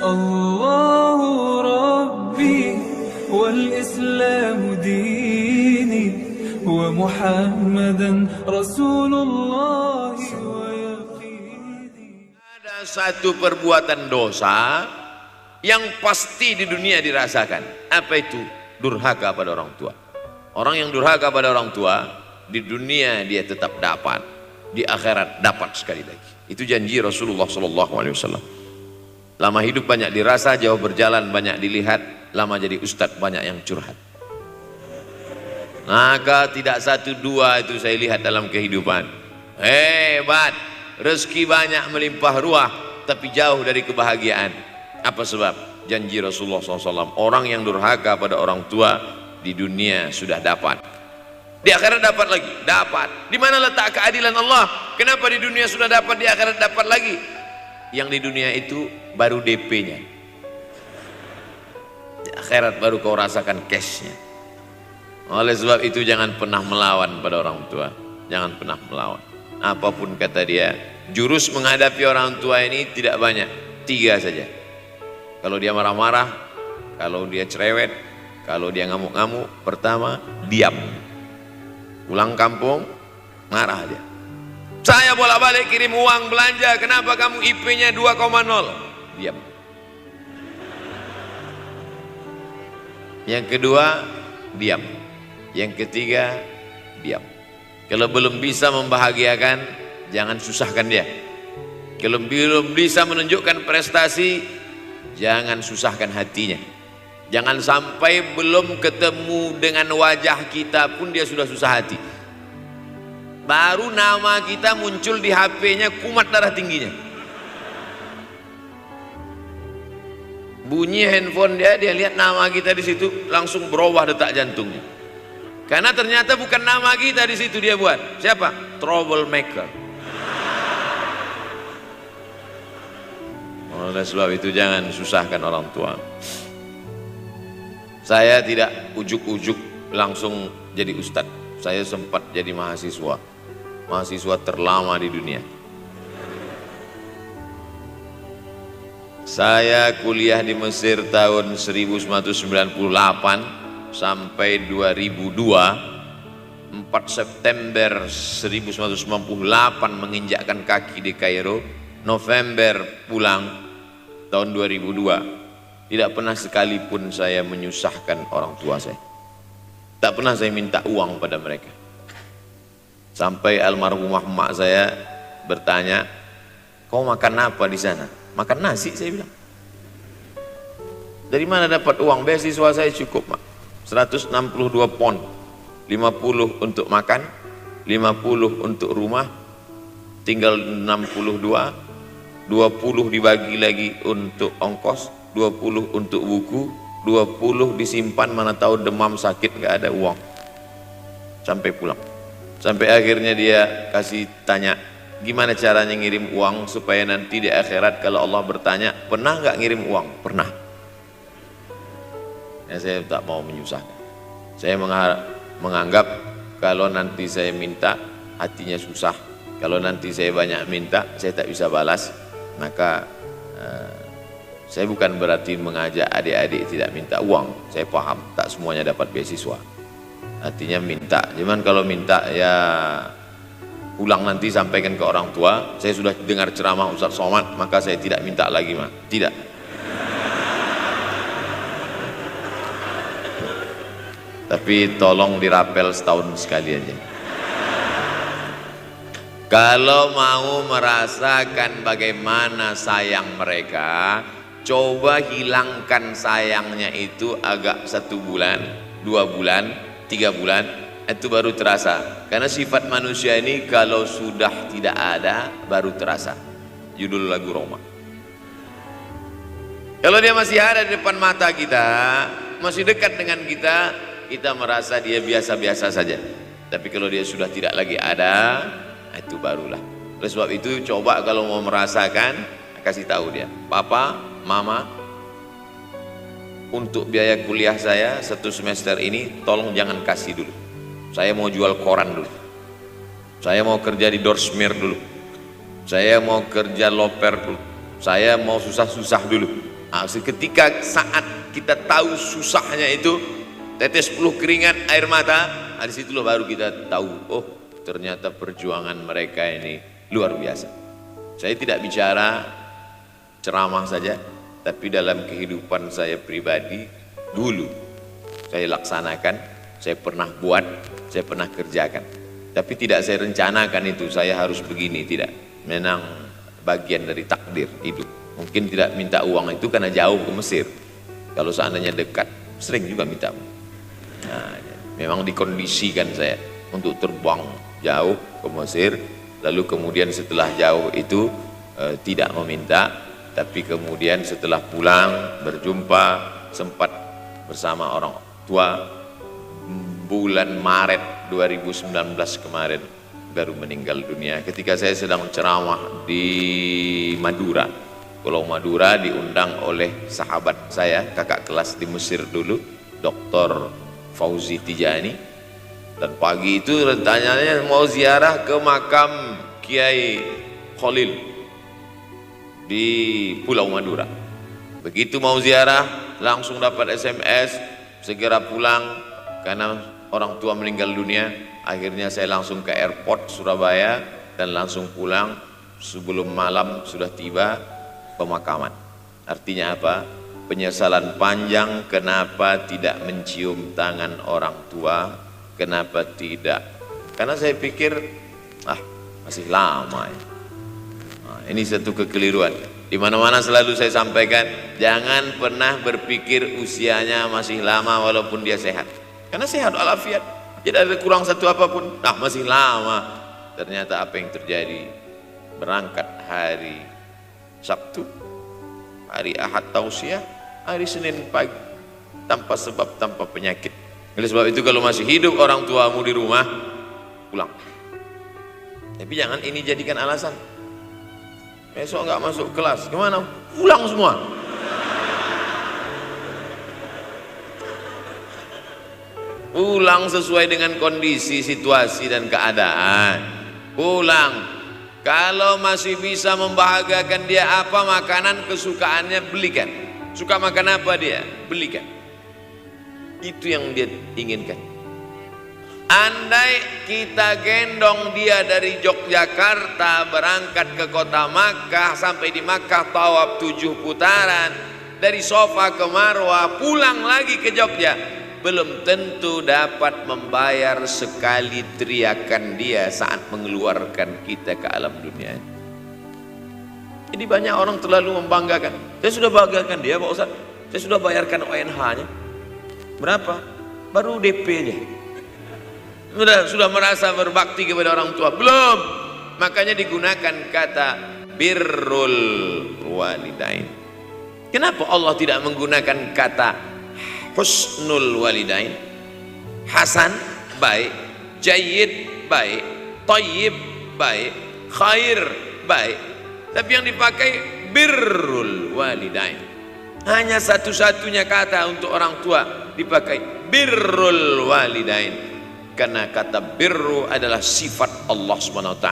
الله ربي والإسلام ديني ومحمدا رسول الله ويقيني. Ada satu perbuatan dosa yang pasti di dunia dirasakan. Apa itu? Durhaka pada orang tua. Orang yang durhaka pada orang tua, di dunia dia tetap dapat, di akhirat dapat sekali lagi. Itu janji Rasulullah SAW. Lama hidup banyak dirasa, jauh berjalan banyak dilihat, lama jadi ustadz banyak yang curhat. Maka tidak satu dua itu saya lihat dalam kehidupan. Hebat, rezeki banyak melimpah ruah, tapi jauh dari kebahagiaan. Apa sebab? Janji Rasulullah SAW. Orang yang durhaka pada orang tua di dunia sudah dapat, di akhirat dapat lagi, dapat. Di mana letak keadilan Allah? Kenapa di dunia sudah dapat, di akhirat dapat lagi? Yang di dunia itu baru DP-nya, di akhirat baru kau rasakan cash-nya. Oleh sebab itu jangan pernah melawan pada orang tua, jangan pernah melawan. Apapun kata dia, jurus menghadapi orang tua ini tidak banyak, 3 saja. Kalau dia marah-marah, kalau dia cerewet, kalau dia ngamuk-ngamuk, pertama diam. Pulang kampung marah dia. Saya bolak-balik kirim uang belanja, kenapa kamu IP-nya 2,0? Diam. Yang kedua, diam. Yang ketiga, diam. Kalau belum bisa membahagiakan, jangan susahkan dia. Kalau belum bisa menunjukkan prestasi, jangan susahkan hatinya. Jangan sampai belum ketemu dengan wajah kita pun dia sudah susah hati. Baru nama kita muncul di HP-nya, kumat darah tingginya. Bunyi handphone dia lihat nama kita di situ, langsung berubah detak jantungnya. Karena ternyata bukan nama kita di situ dia buat. Siapa? Troublemaker. Oleh sebab itu jangan susahkan orang tua. Saya tidak ujuk-ujuk langsung jadi ustadz. Saya sempat jadi mahasiswa terlama di dunia. Saya kuliah di Mesir tahun 1998 sampai 2002. 4 September 1998 menginjakkan kaki di Kairo. November pulang tahun 2002. Tidak pernah sekalipun saya menyusahkan orang tua saya. Tak pernah saya minta uang pada mereka. Sampai almarhumah emak saya bertanya, kau makan apa di sana? Makan nasi, saya bilang. Dari mana dapat uang? Beasiswa saya cukup, Mak. 162 pon. 50 untuk makan, 50 untuk rumah, tinggal 62. 20 dibagi lagi untuk ongkos, 20 untuk buku, 20 disimpan, mana tahu demam sakit nggak ada uang. Sampai pulang. Sampai akhirnya dia kasih tanya, gimana caranya ngirim uang supaya nanti di akhirat kalau Allah bertanya, pernah nggak ngirim uang? Pernah. Ya, saya tak mau menyusahkan. Saya menganggap kalau nanti saya minta hatinya susah, kalau nanti saya banyak minta saya tak bisa balas, maka saya bukan berarti mengajak adik-adik tidak minta uang. Saya paham tak semuanya dapat beasiswa, artinya minta. Cuman kalau minta ya pulang nanti sampaikan ke orang tua, saya sudah dengar ceramah Ustaz Somad, maka saya tidak minta lagi, Mak. Tidak. Tapi tolong dirapel setahun sekali aja. Kalau mau merasakan bagaimana sayang mereka, coba hilangkan sayangnya itu agak 1 bulan, 2 bulan, 3 bulan, itu baru terasa. Karena sifat manusia ini kalau sudah tidak ada baru terasa. Judul lagu Roma. Kalau dia masih ada di depan mata kita, masih dekat dengan kita, kita merasa dia biasa-biasa saja. Tapi kalau dia sudah tidak lagi ada, itu barulah. Oleh sebab itu coba kalau mau merasakan, kasih tahu dia, Papa, Mama, untuk biaya kuliah saya 1 semester ini tolong jangan kasih dulu. Saya mau jual koran dulu. Saya mau kerja di Dorsmir dulu. Saya mau kerja loper dulu. Saya mau susah-susah dulu. Ketika saat kita tahu susahnya itu, tetes peluh keringat, air mata, di situ baru kita tahu, oh ternyata perjuangan mereka ini luar biasa. Saya tidak bicara ceramah saja, tapi dalam kehidupan saya pribadi dulu saya laksanakan, saya pernah buat, saya pernah kerjakan. Tapi tidak saya rencanakan itu, saya harus begini, tidak. Memang bagian dari takdir hidup. Mungkin tidak minta uang itu karena jauh ke Mesir. Kalau seandainya dekat, sering juga minta. Nah, memang dikondisikan saya untuk terbang jauh ke Mesir. Lalu kemudian setelah jauh itu tidak meminta, tapi kemudian setelah pulang berjumpa sempat bersama orang tua. Bulan Maret 2019 kemarin baru meninggal dunia ketika saya sedang ceramah di Madura. Pulau Madura, diundang oleh sahabat saya, kakak kelas di Mesir dulu, Dr. Fauzi Tijani. Dan pagi itu rencananya mau ziarah ke makam Kiai Khalil di Pulau Madura. Begitu mau ziarah, langsung dapat SMS, segera pulang karena orang tua meninggal dunia. Akhirnya saya langsung ke airport Surabaya dan langsung pulang. Sebelum malam sudah tiba pemakaman. Artinya apa? Penyesalan panjang, kenapa tidak mencium tangan orang tua, kenapa tidak? Karena saya pikir masih lama ya. Ini satu kekeliruan. Di mana-mana selalu saya sampaikan, jangan pernah berpikir usianya masih lama walaupun dia sehat. Karena sehat walafiat, tidak ada kurang satu apapun. Masih lama. Ternyata apa yang terjadi? Berangkat hari Sabtu, hari Ahad tausiah, hari Senin pagi, tanpa sebab, tanpa penyakit. Oleh sebab itu kalau masih hidup orang tuamu di rumah, pulang. Tapi jangan ini jadikan alasan. Besok nggak masuk kelas, gimana? Pulang semua. Pulang sesuai dengan kondisi, situasi dan keadaan. Pulang. Kalau masih bisa membahagiakan dia apa makanan kesukaannya, belikan. Suka makan apa dia, belikan. Itu yang dia inginkan. Andai kita gendong dia dari Yogyakarta berangkat ke kota Makkah, sampai di Makkah tawaf 7 putaran, dari Sofa ke Marwah, pulang lagi ke Jogja, belum tentu dapat membayar sekali teriakan dia saat mengeluarkan kita ke alam dunia. Jadi banyak orang terlalu membanggakan. Saya sudah banggakan dia Pak Ustaz, saya sudah bayarkan ONH-nya. Berapa? Baru DP aja. Sudah merasa berbakti kepada orang tua? Belum. Makanya digunakan kata birrul walidain. Kenapa Allah tidak menggunakan kata husnul walidain? Hasan baik, jayyid baik, thayyib baik, khair baik, tapi yang dipakai birrul walidain. Hanya satu-satunya kata untuk orang tua dipakai birrul walidain, karena kata birru adalah sifat Allah SWT.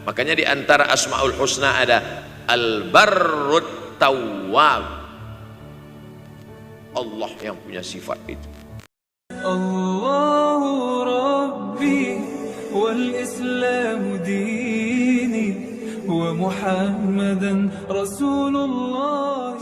Makanya di antara asmaul husna ada al-barrut tawwab. Allah yang punya sifat itu. Allahu Rabbi wal Islam dini wa Muhammadan Rasulullah.